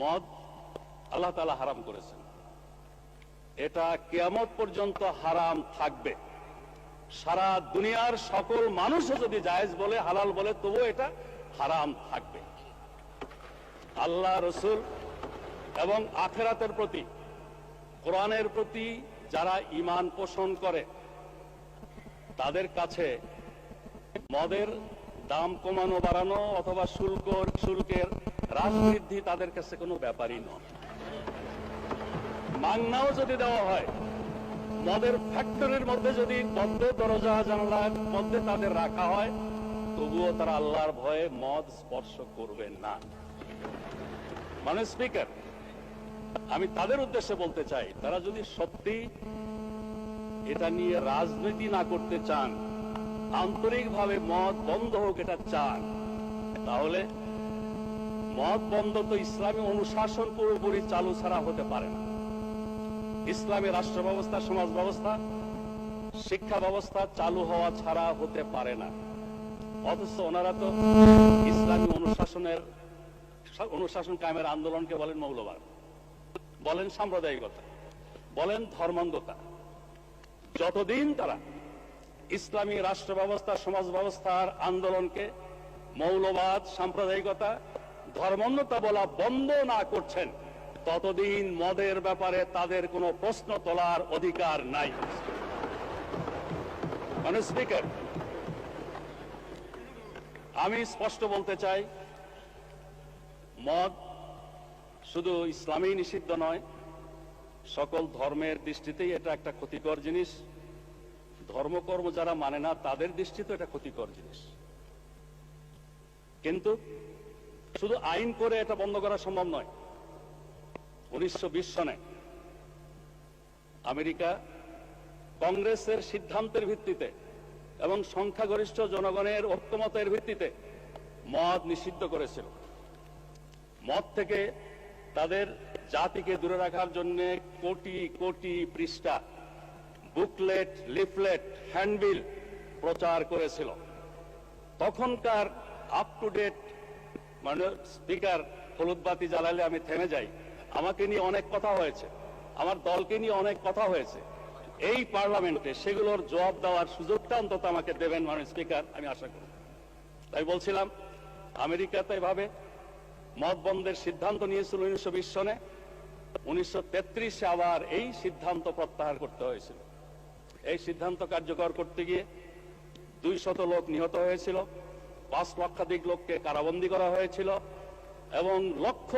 মদ আল্লাহ তাআলা হারাম করেছেন, এটা কিয়ামত পর্যন্ত হারাম থাকবে। সারা দুনিয়ার সকল মানুষও যদি জায়েজ বলে, হালাল বলে, তবুও এটা হারাম থাকবে। আল্লাহ, রসুল এবং আখিরাতের প্রতি, কোরআনের প্রতি যারা ঈমান পোষণ করে তাদের কাছে মদের দাম কমানো বাড়ানো অথবা শুল্কের হ্রাস বৃদ্ধি তাদের কাছে কোনো ব্যাপারই নয়। মাংনাও যদি দেওয়া হয়, মদের ফ্যাক্টরির মধ্যে যদি বদ্ধ দরজা জানালার মধ্যে তাদের রাখা হয়, তবুও তারা আল্লাহর ভয়ে মদ স্পর্শ করবে না। মানে স্পিকার, আমি তাদের উদ্দেশ্যে বলতে চাই, তারা যদি সত্যি এটা নিয়ে রাজনীতি না করতে চান, আন্তরিকভাবে মদ বন্ধ হোক এটা চান, তাহলে মদ বন্ধ তো ইসলামী অনুশাসন পুরোপুরি চালু ছাড়া হতে পারে না। ইসলামী রাষ্ট্র ব্যবস্থা, সমাজ ব্যবস্থা, শিক্ষা ব্যবস্থা চালু হওয়া ছাড়া হতে পারে না। অথচ ওনারা তো ইসলামী অনুশাসন কায়েমের আন্দোলনকে বলেন মৌলবাদ, বলেন সাম্প্রদায়িকতা, বলেন ধর্মান্ধতা। যতদিন তারা ইসলামী রাষ্ট্র ব্যবস্থা, সমাজ ব্যবস্থার আন্দোলনকে মৌলবাদ, সাম্প্রদায়িকতা, ধর্মান্ধতা বলা বন্ধ না করছেন, ততদিন মদের ব্যাপারে তাদের কোনো প্রশ্ন তোলার অধিকার নাই। মানে স্পিকার, আমি স্পষ্ট বলতে চাই, মদ শুধু ইসলামী নিষিদ্ধ নয়, সকল ধর্মের দৃষ্টিতেই এটা একটা ক্ষতিকর জিনিস। ধর্মকর্ম যারা মানে না তাদের দৃষ্টিতে এটা ক্ষতিকর জিনিস। কিন্তু শুধু আইন করে এটা বন্ধ করা সম্ভব নয়। 1920 সনে আমেরিকা কংগ্রেসের সিদ্ধান্তের ভিত্তিতে এবং সংখ্যাগরিষ্ঠ জনগণের ঐক্যমতের ভিত্তিতে মদ নিষিদ্ধ করেছিল। মদ থেকে তাদের জাতিকে দূরে রাখার জন্য কোটি কোটি পৃষ্ঠা বুকলেট, লিফলেট, হ্যান্ডবিল প্রচার করেছিল। তখনকার আপ টু ডেট, মানে স্পিকার, হলুদ বাতি জ্বালালে আমি থেমে যাই। আমাকে নিয়ে অনেক কথা হয়েছে, আমার দলকে নিয়ে অনেক কথা হয়েছে। এই পার্লামেন্টে সেগুলোর জবাব দেওয়ার সুযোগটা অন্তত আমাকে দেবেন মাননীয় স্পিকার, আমি আশা করি। তাই বলছিলাম, আমেরিকাতে এভাবে মদ বন্ধের সিদ্ধান্ত নিয়েছিল 1920 সনে। 1933 আবার এই সিদ্ধান্ত প্রত্যাহার করতে হয়েছিল। এই সিদ্ধান্ত কার্যকর করতে গিয়ে 200 লোক নিহত হয়েছিল, 5 লক্ষাধিক লোককে কারাবন্দী করা হয়েছিল এবং লক্ষ